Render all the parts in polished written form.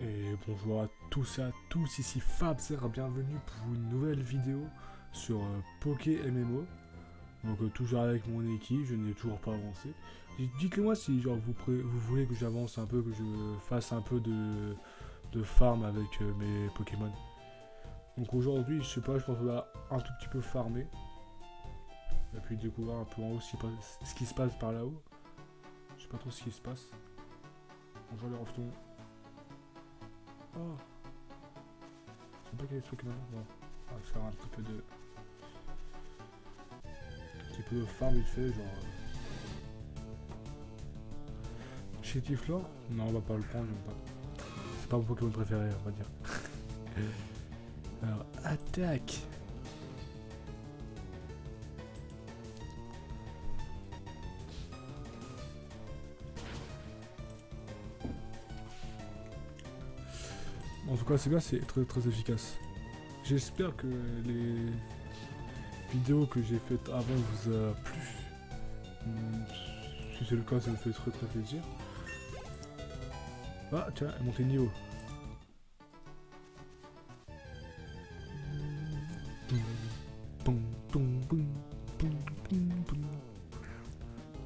Et bonjour à tous et à tous, ici Fabzer, bienvenue pour une nouvelle vidéo sur Poké MMO. Donc toujours avec mon équipe, je n'ai toujours pas avancé. Dites-le moi si genre vous voulez que j'avance un peu, que je fasse un peu de farm avec mes Pokémon. Donc aujourd'hui, je sais pas, je pense qu'on va un tout petit peu farmer. Et puis découvrir un peu en haut ce qui se passe par là-haut. Je sais pas trop ce qui se passe. Bonjour les reftons. Oh, je sais pas quel est ce Pokémon. Bon, on va faire un petit peu de farm vite fait, genre. Chétiflore? Non, on va pas le prendre, j'aime pas. C'est pas mon Pokémon préféré, on va dire. Alors, attaque! En tout cas, c'est bien, c'est très très efficace. J'espère que les vidéos que j'ai faites avant vous a plu. Si c'est le cas, ça me fait très très plaisir. Ah, tiens, elle est montée de niveau.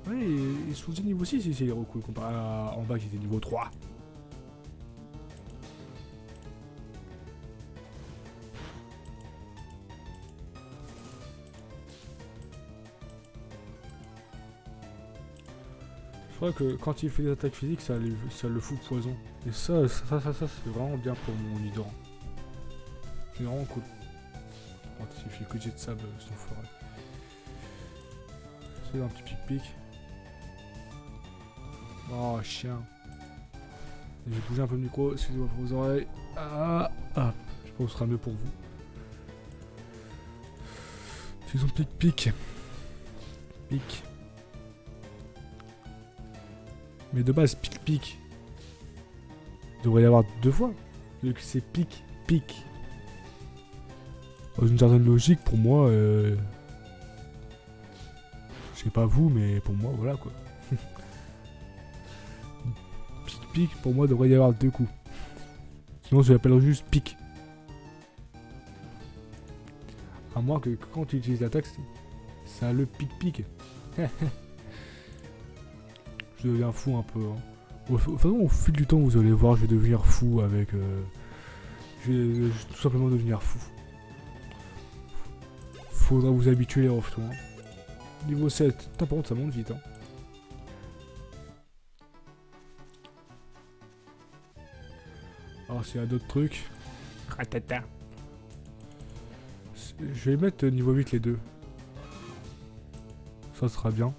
Ouais, ils sont déjà niveau 6 ici, les recoups, comparé à en bas qui était niveau 3. Je crois que quand il fait des attaques physiques, ça le fout poison. Et ça c'est vraiment bien pour mon Nidoran. C'est vraiment cool. Quand il fait que jet de sable, son forêt. C'est un petit pic-pic. Oh, chien. J'ai bougé un peu le micro, excusez-moi pour vos oreilles. Ah, je pense que ce sera mieux pour vous. C'est son pic-pic. Pic. Mais de base, pic-pic. Il devrait y avoir deux fois. Vu que c'est pic-pic. Dans une certaine logique, pour moi, je sais pas vous, mais pour moi, voilà quoi. Pic-pic, pour moi, devrait y avoir deux coups. Sinon, je l'appelle juste pic. À moins que quand tu utilises l'attaque, ça a le pic-pic. Je deviens fou un peu. Hein. De toute façon, au fil du temps, vous allez voir, je vais devenir fou avec... je vais tout simplement devenir fou. Faudra vous habituer les reftons. Hein. Niveau 7. Putain, par contre, ça monte vite. Hein. Alors, s'il y a d'autres trucs... Ratata. Je vais mettre niveau 8 les deux. Ça sera bien.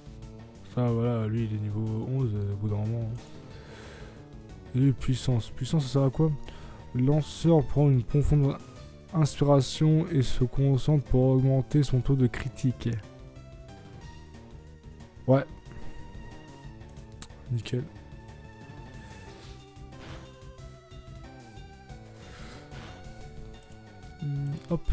Ça, voilà, lui, il est niveau 11 au bout d'un moment. Et puissance. Puissance, ça sert à quoi? Le lanceur prend une profonde inspiration et se concentre pour augmenter son taux de critique. Ouais. Nickel. Hop.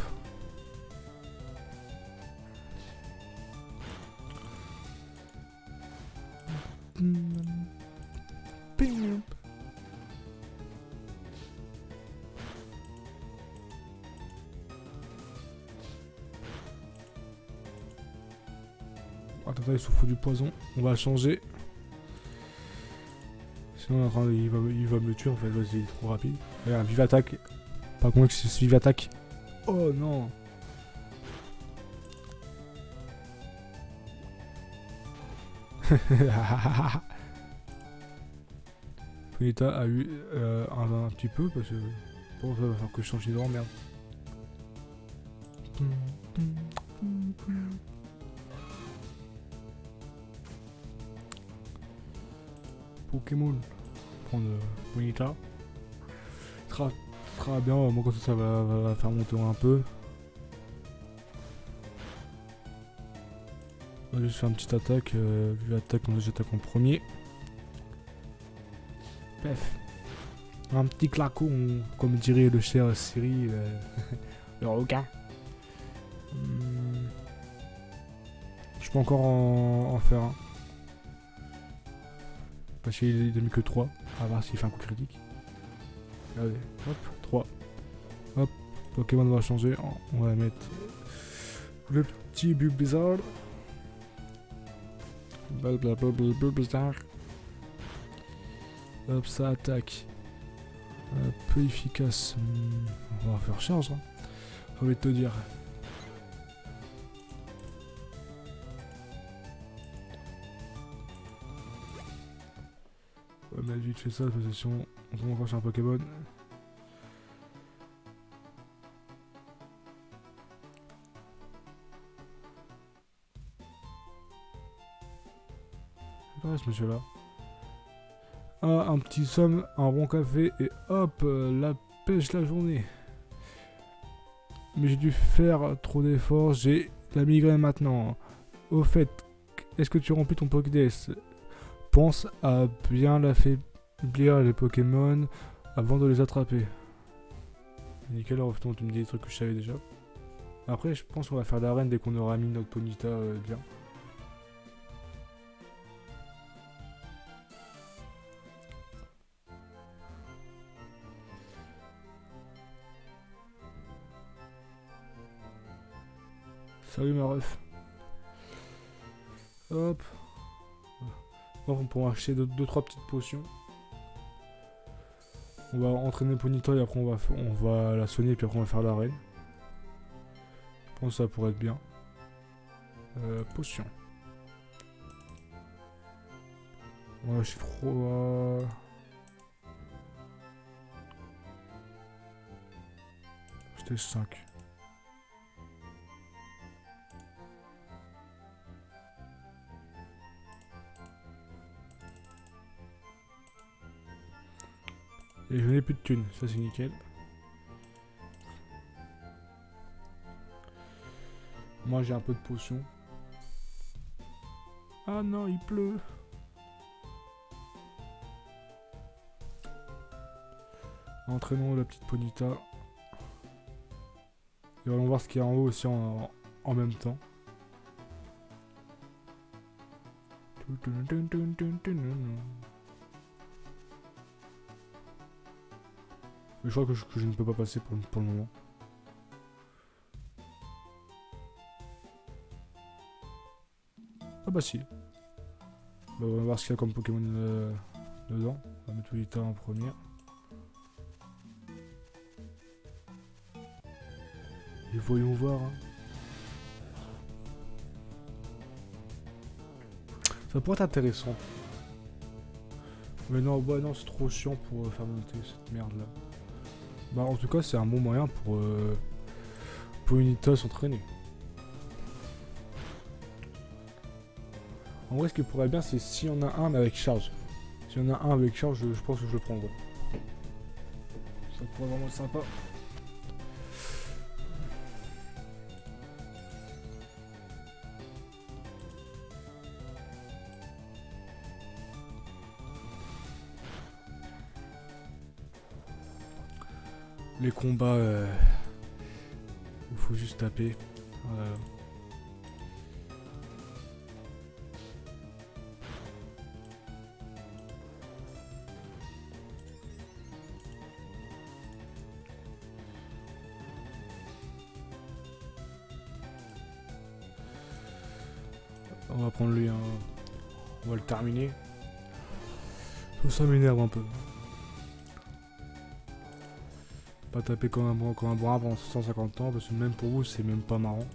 Attends, il souffle du poison. On va changer. Sinon, il va me tuer en fait. Vas-y, il est trop rapide. Regarde, vive attaque. Pas contre que c'est vive attaque. Oh non. Ponyta a eu un petit peu parce que bon, ça va faire que je change d'idée, merde. Pokémon. Prendre Ponyta. Très bien, moi comme ça va faire monter un peu. On va juste faire une petite attaque, vu l'attaque, comme ça j'attaque en premier. Pef. Un petit claquon, comme dirait le cher Siri, le requin. Je peux encore en faire un. Parce qu'il a mis que 3, à voir s'il fait un coup critique. Allez, hop, 3. Hop, Pokémon va changer. On va mettre le petit Bulbasaur. Bulbasaur. Hop, ça attaque. Peu efficace. On va faire charge. Hein. J'ai envie de te dire. On va mettre vite fait ça, possession. On tombe encore sur un Pokémon. C'est ce monsieur là. Ah, un petit somme, un bon café et hop, la pêche la journée. Mais j'ai dû faire trop d'efforts, j'ai la migraine maintenant. Au fait, est-ce que tu remplis ton Pokédex? Pense à bien l'affaiblir les Pokémon avant de les attraper. Nickel, alors tu me dis des trucs que je savais déjà. Après, je pense qu'on va faire l'arène dès qu'on aura mis notre Ponyta bien. Salut ma ref. Hop. On pourra acheter 2-3 petites potions. On va entraîner Ponyta et après on va la soigner et puis après on va faire l'arène. Je pense que ça pourrait être bien. Potion. Ouais, je suis trop... J'étais 5. Et je n'ai plus de thunes, ça c'est nickel. Moi j'ai un peu de potions. Ah non, il pleut. Entraînons la petite Ponyta. Et allons voir ce qu'il y a en haut aussi en même temps. Mais je crois que je ne peux pas passer pour le moment. Ah bah si. Bah, on va voir ce qu'il y a comme Pokémon dedans. On va mettre Ponyta en première. Et voyons voir. Hein. Ça pourrait être intéressant. Mais non, bah non, c'est trop chiant pour faire monter cette merde là. Bah en tout cas c'est un bon moyen pour Ponyta s'entraîner. En vrai ce qui pourrait être bien c'est s'il y en a un mais avec charge. S'il y en a un avec charge je pense que je le prendrai. Ça pourrait vraiment être sympa. Les combats, il faut juste taper. Voilà. On va prendre lui, hein. On va le terminer. Tout ça m'énerve un peu. Pas taper comme un bras pendant 150 ans parce que même pour vous c'est même pas marrant.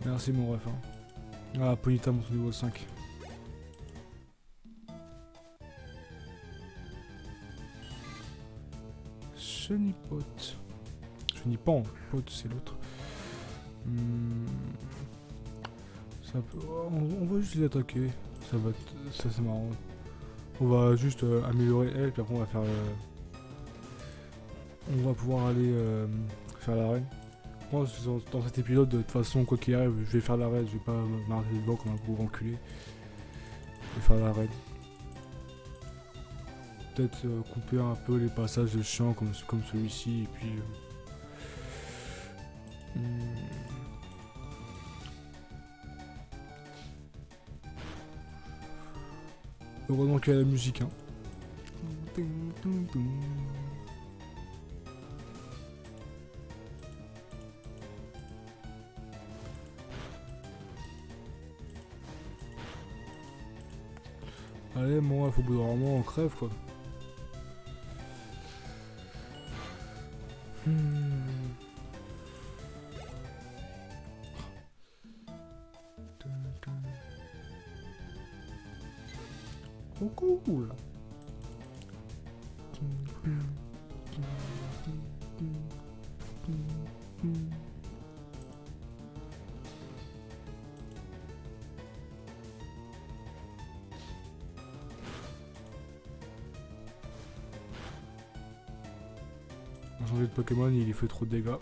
Merci mon ref. Hein. Ah, Ponyta monte au niveau 5. Chenipote. Chenipan, pote c'est l'autre. Ça peut... on va juste les attaquer. Ça va ça c'est marrant. On va juste améliorer elle puis après on va faire on va pouvoir aller faire l'arène. Moi dans cet épisode de toute façon quoi qu'il arrive je vais faire l'arène, je vais pas m'arrêter devant comme un gros enculé. Je vais faire l'arène. Peut-être couper un peu les passages de chiants comme celui-ci et puis Heureusement qu'il y a la musique, hein. Allez, moi, faut au bout d'un moment, on crève, quoi. Oh, cool. On change de Pokémon, il fait trop de dégâts.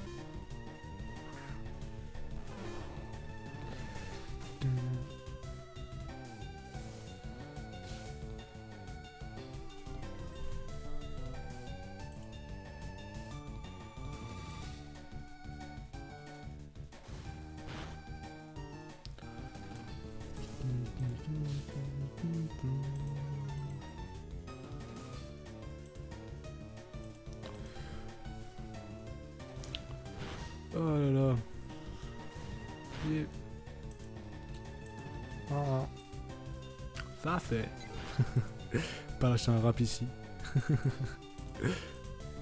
Oh là là. Yeah. Ah. Ça fait. Pas lâcher un rap ici.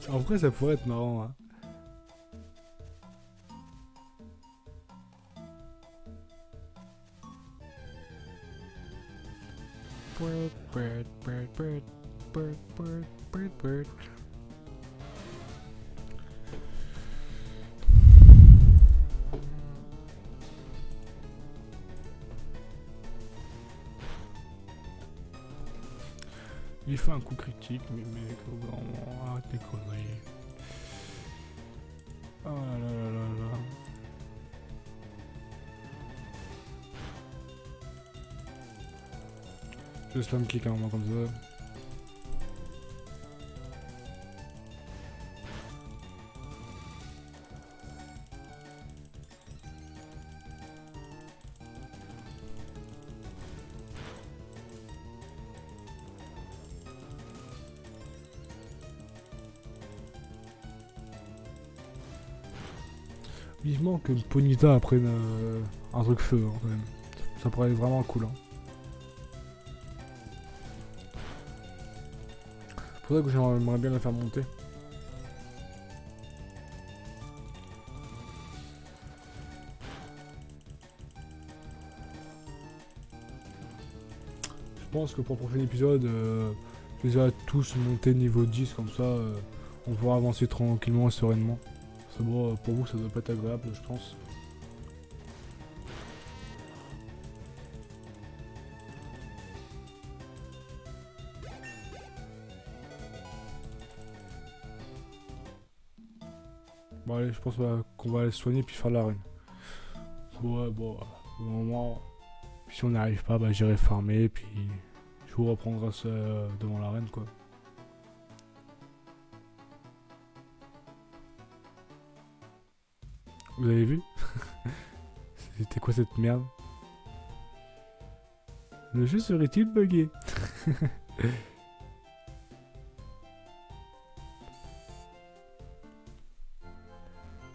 En vrai, ça pourrait être marrant. Hein. Il fait un coup critique, mais mec, au bout d'un moment, arrête tes conneries. Oh là là là là là. Je slam kick à un moment comme ça. Vivement que Ponyta apprenne un truc feu, hein, quand même. Ça pourrait être vraiment cool. Hein. C'est pour ça que j'aimerais bien la faire monter. Je pense que pour le prochain épisode, je les ai tous monter niveau 10, comme ça on pourra avancer tranquillement et sereinement. C'est bon, pour vous ça doit pas être agréable, je pense. Bon allez, je pense qu'on va aller se soigner puis faire l'arène. Bon, au moment, si on n'y arrive pas, bah j'irai farmer puis je vous reprendrai ça devant l'arène quoi. Vous avez vu? C'était quoi cette merde? Le jeu serait-il bugué?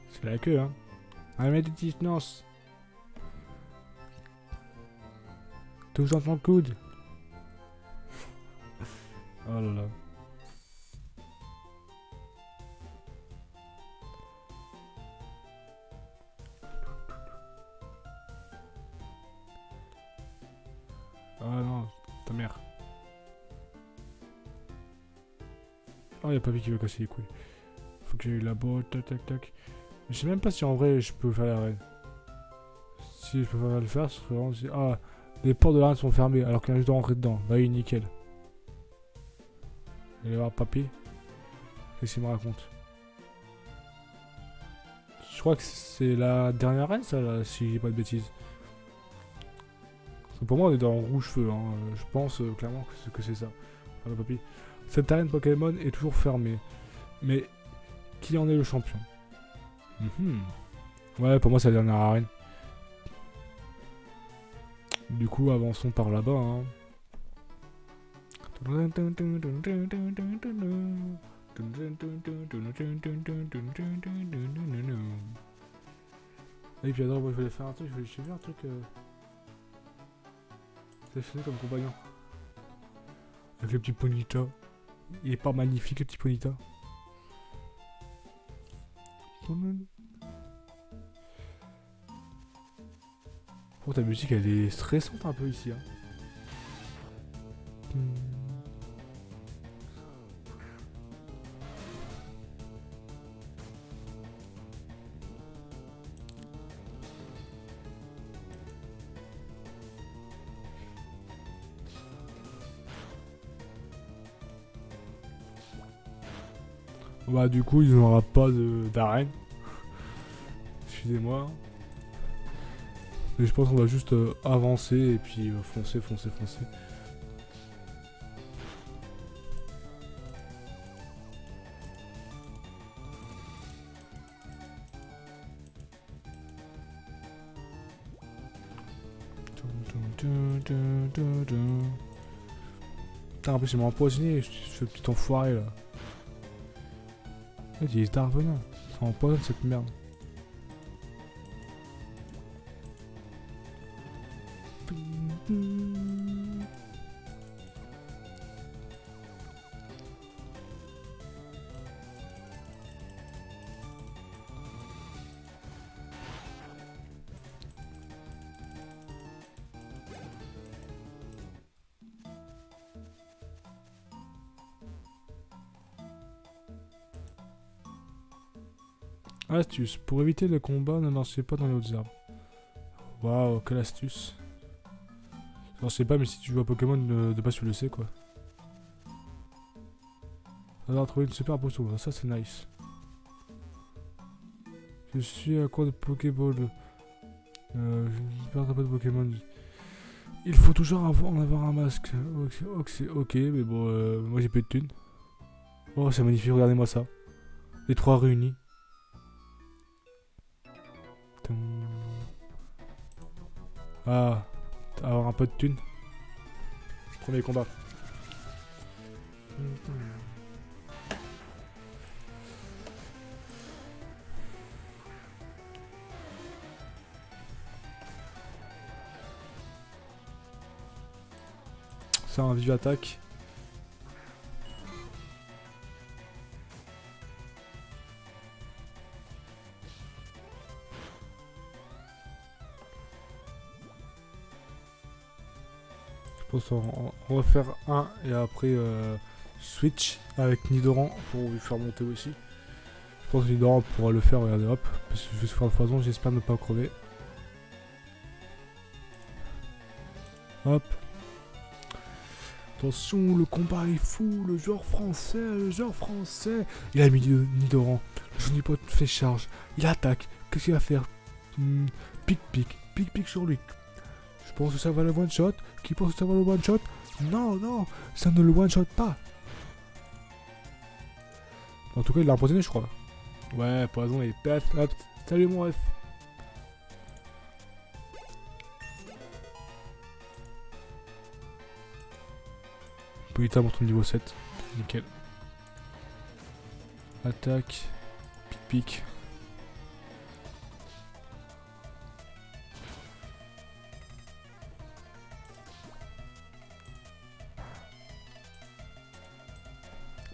C'est la queue, hein. Un mètre de distance. Touche dans ton coude. Oh là là. Ah non, ta mère. Oh, y'a Papy qui va casser les couilles. Faut que j'aille là-bas, tac tac tac. Je sais même pas si en vrai je peux faire l'arène. Si je peux pas le faire, ce serait vraiment... Ah, les portes de l'arène sont fermées alors qu'il y en a juste de rentrer dedans. Bah oui, nickel. Allez voir Papy. Qu'est-ce qu'il me raconte? Je crois que c'est la dernière arène ça là, si j'ai pas de bêtises. Parce que pour moi on est dans rouge feu, hein. Je pense clairement que c'est ça. Enfin, Papy. Cette arène Pokémon est toujours fermée. Mais qui en est le champion? Ouais, pour moi c'est la dernière arène. Du coup, avançons par là-bas. Hein. Et puis attends, moi je voulais faire un truc, je voulais un truc sélectionné comme compagnon. Avec le petit Ponyta. Il est pas magnifique le petit Ponyta. Oh, ta musique elle est stressante un peu ici. Hein. Bah du coup il n'y aura pas d'arène. Excusez-moi. Mais je pense qu'on va juste avancer et puis foncer. Putain, en plus il m'a empoisonné ce petit enfoiré là. Il est Darvenin. Ça empoisonne cette merde. Astuce. Pour éviter le combat, ne lancez pas dans les hautes herbes. Waouh, quelle astuce. Je sais pas, mais si tu joues à Pokémon, de base tu le sais quoi. On va trouver une super potion, ça c'est nice. Je suis à quoi de Pokéball. Je perds un peu de Pokémon. Il faut toujours en avoir un masque. Ok, mais bon, moi j'ai plus de thunes. Oh, c'est magnifique, regardez-moi ça. Les trois réunis. Ah, avoir un peu de thunes. Premier combat. C'est un vive attaque. Je pense en refaire un et après switch avec Nidoran pour lui faire monter aussi. Je pense que Nidoran pourra le faire, regardez hop. Parce que je vais se faire le foison, j'espère ne pas crever. Hop. Attention, le combat est fou, le joueur français. Il a mis Nidoran. Le Junipote fait charge. Il attaque. Qu'est-ce qu'il va faire? Pic sur lui. Je pense que ça va le one shot. Qui pense que ça va le one shot? Non, ça ne le one shot pas. En tout cas, il l'a empoisonné, je crois. Ouais, poison et paf, hop. Salut mon ref. Polita monte au niveau 7. Nickel. Attaque. Pic.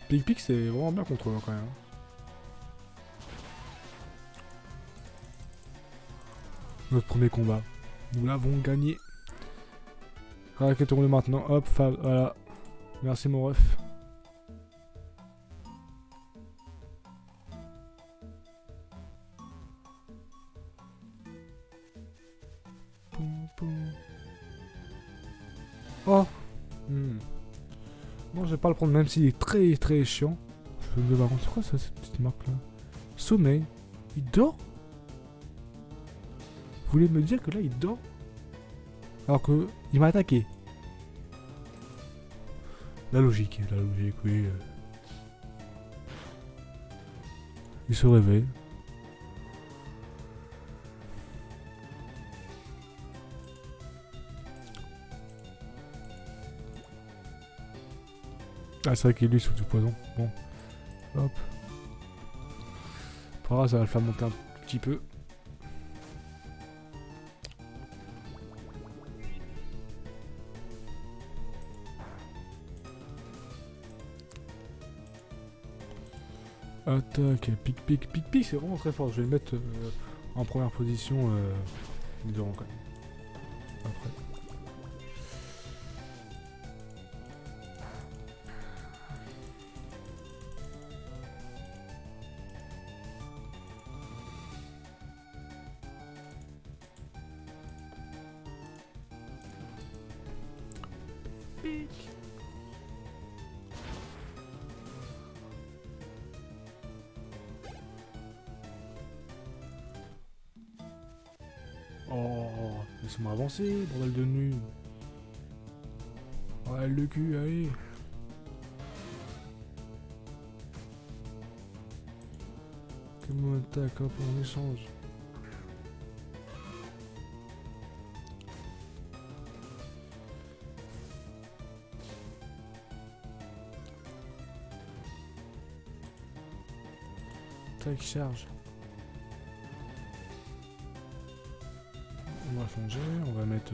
Pic c'est vraiment bien contre eux quand même. Notre premier combat. Nous l'avons gagné. Raquette-tourne maintenant. Hop, voilà. Merci mon ref. Oh Non, je vais pas le prendre même s'il est très chiant. Je vais me voir. C'est quoi ça, cette petite marque là? Sommeil. Il dort? Vous voulez me dire que là il dort? Alors que il m'a attaqué. La logique, oui. Il se réveille. Ah, c'est vrai qu'il lui sous du poison. Bon, hop. Par là, ça va le faire monter un petit peu. Attaque, pic, c'est vraiment très fort. Je vais le mettre en première position durant quand même. Après. Pic. Oh, laisse-moi avancer, bordel de nu. Ouais, le cul, allez. Comment attaque, hop, on échange. Tac, charge. On va changer, on va mettre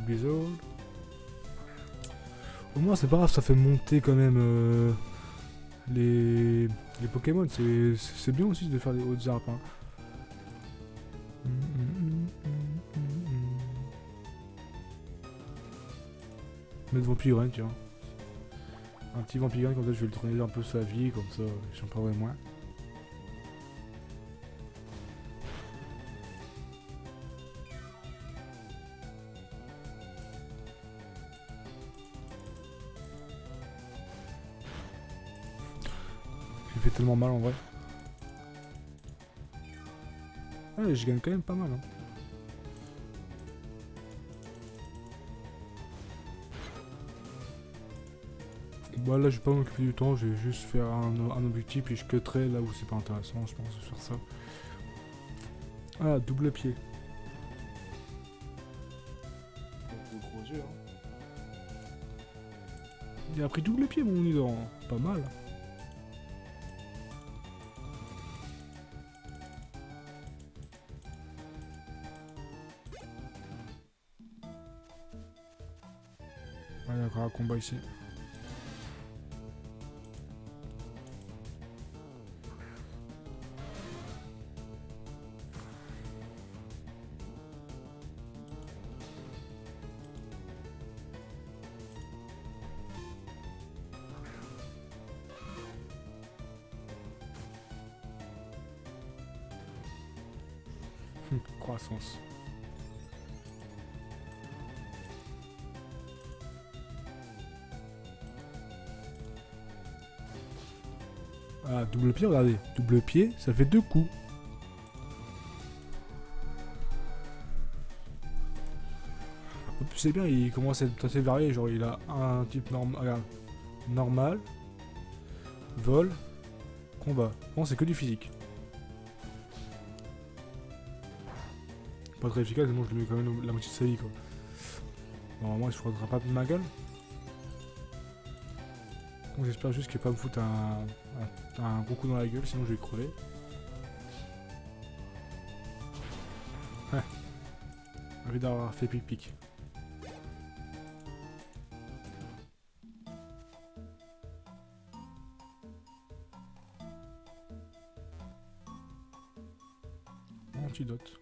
Blizzard. Au moins c'est pas grave, ça fait monter quand même les Pokémon. C'est bien aussi de faire des hautes arpes. Hein. Mettre Vampirine, tiens. Un petit Vampirine, comme ça je vais le tourner un peu sa vie, comme ça j'en parlerai moins. J'ai fait tellement mal en vrai. Ouais, je gagne quand même pas mal. Hein. Bon là je vais pas m'occuper du temps, je vais juste faire un objectif et je cutterai là où c'est pas intéressant, je pense, de faire ça. Ah, double pied. Gros yeux, hein. Il a pris double pied mon Nidor, pas mal. Ouais, il y a encore un combat ici. Croissance. Ah, double pied, regardez. Double pied, ça fait 2 coups. En plus, c'est bien, il commence à être assez varié. Genre, il a un type regarde, normal, vol, combat. Bon, c'est que du physique. Pas très efficace, mais moi je lui mets quand même la moitié de sa vie, quoi. Normalement, il se faudra pas de ma gueule. Donc, j'espère juste qu'il va pas me foutre un gros coup dans la gueule, sinon je vais crever. Envie d'avoir fait pic-pic. Antidote.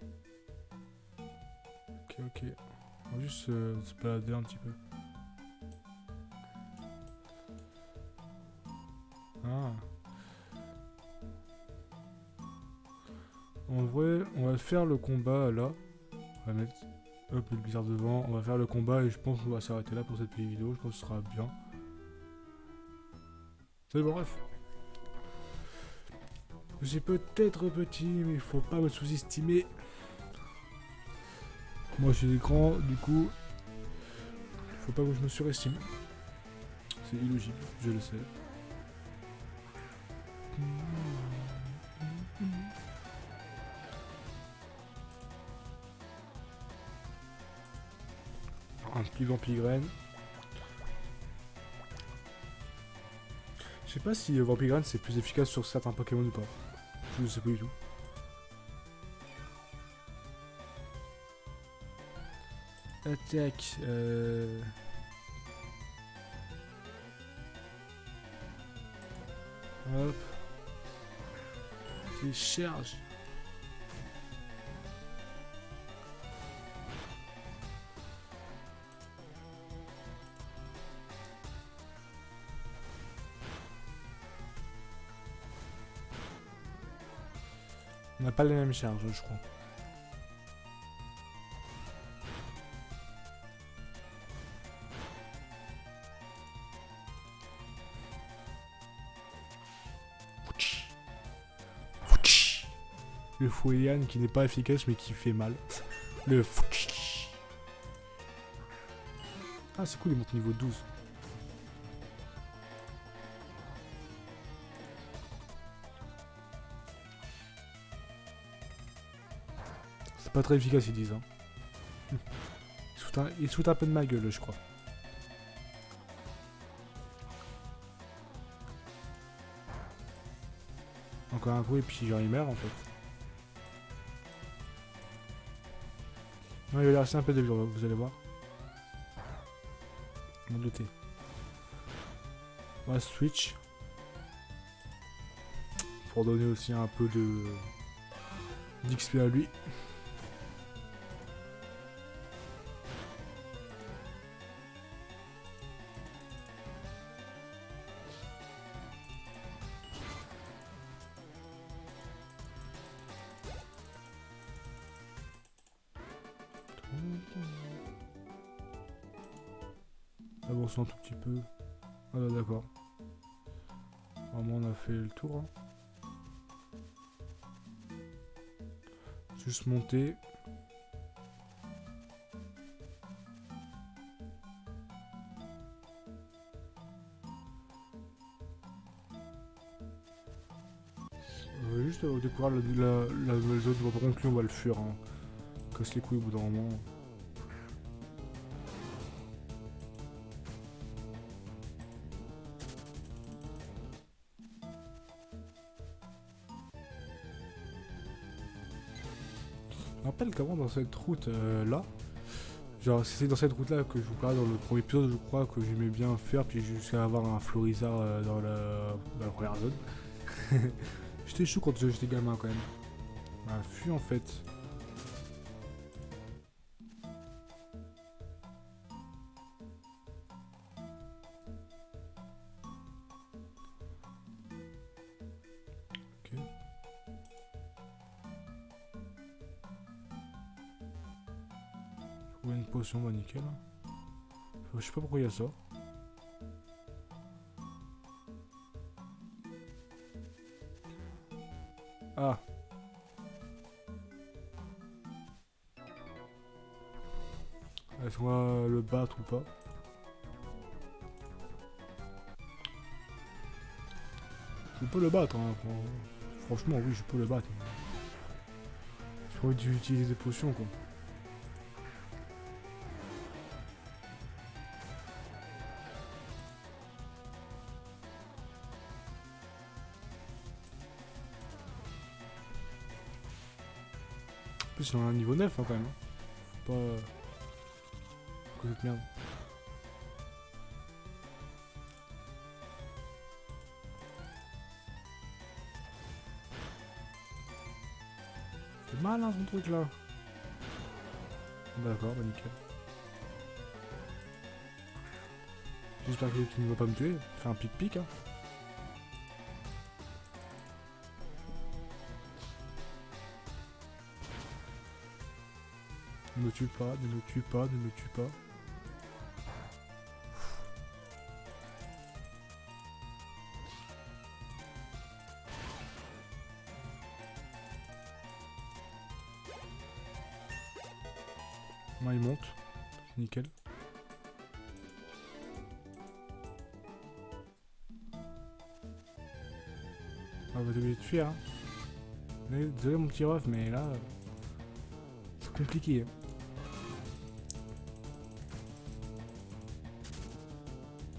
Ok. On va juste se balader un petit peu. Ah. En vrai, on va faire le combat là. On va mettre hop, le blizzard devant. On va faire le combat et je pense qu'on va s'arrêter là pour cette petite vidéo. Je pense que ce sera bien. C'est bon, bref. J'ai peut-être petit, mais il faut pas me sous-estimer. Moi, je suis grand, du coup, faut pas que je me surestime. C'est illogique, je le sais. Un petit Vampirine. Je sais pas si Vampire c'est plus efficace sur certains Pokémon ou pas. Je sais pas du tout. Attaque. Hop. C'est charge. On n'a pas les mêmes charges, je crois. Le Fouillan qui n'est pas efficace mais qui fait mal. Le Ah c'est cool, il monte niveau 12. C'est pas très efficace ils disent. Hein. Il se fout un peu de ma gueule je crois. Encore un coup et puis genre il meurt en fait. Non, il va rester un peu de vie, vous allez voir. M'en douter. On va switch. Pour donner aussi un peu de d'XP à lui. Avançons un tout petit peu. Ah bah d'accord. Vraiment on a fait le tour. Hein. Juste monter. Juste découvrir la nouvelle zone. Par contre, lui, on va le fuir. Hein. Casse les couilles au bout d'un moment. Je me rappelle qu'avant, dans cette route là, genre c'est dans cette route là que je vous parlais dans le premier épisode, je crois que j'aimais bien faire, puis jusqu'à avoir un Florizard dans la première zone. J'étais chou quand j'étais gamin quand même. On a fui en fait. Ok. Trouver une potion, bah nickel. Je sais pas pourquoi il y a ça. Ah. Est-ce qu'on va le battre ou pas? Je peux le battre, hein. Franchement, oui, je peux le battre. J'ai pas envie d'utiliser des potions, quoi. En plus, on a un niveau 9, hein, quand même. Faut pas... Faut que cette merde. C'est mal, hein, son truc, là. D'accord, bah nickel. J'espère que tu ne vas pas me tuer. Fais un pic-pic, hein. Ne me tue pas, ne me tue pas, ne me tue pas. Moi, il monte. Nickel. Ah, vous devez le tuer, hein. Désolé, mon petit ref, mais là... c'est compliqué.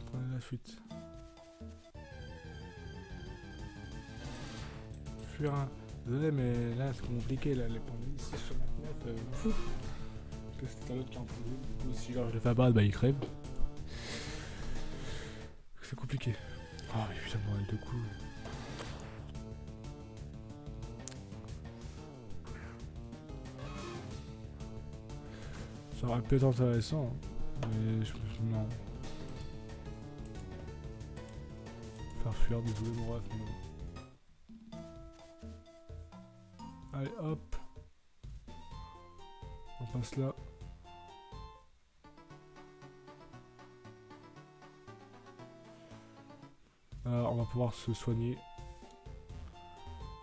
Prenez la fuite. fuir un... Désolé, mais là, c'est compliqué, là, les points de vie, 6 sur 29, que c'est à l'autre qui a imposé. Du coup, si genre je le fais abattre, bah il crève. C'est compliqué. Oh, mais putain, de bordel de coups. Ça aurait pu être intéressant, hein, mais non. Faire fuir, désolé mon ref, mais non. Allez, hop. On passe là. Alors, on va pouvoir se soigner.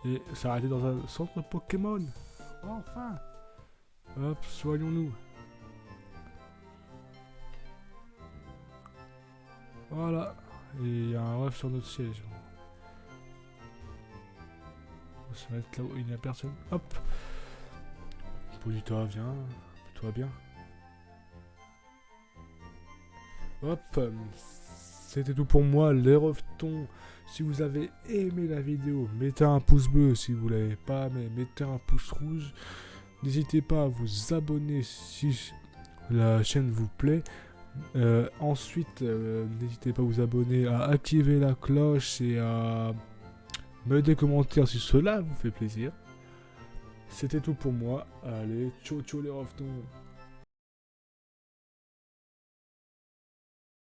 Et s'arrêter dans un centre Pokémon. Enfin. Hop, soignons-nous. Voilà. Et il y a un ref sur notre siège. On va se mettre là où il n'y a personne. Hop. Pose-toi, viens. Toi bien. Hop. C'était tout pour moi, les revetons. Si vous avez aimé la vidéo, mettez un pouce bleu. Si vous ne l'avez pas aimé, mettez un pouce rouge. N'hésitez pas à vous abonner si la chaîne vous plaît. Ensuite, n'hésitez pas à vous abonner, à activer la cloche et à mettre des commentaires si cela vous fait plaisir. C'était tout pour moi. Allez, ciao ciao les revetons.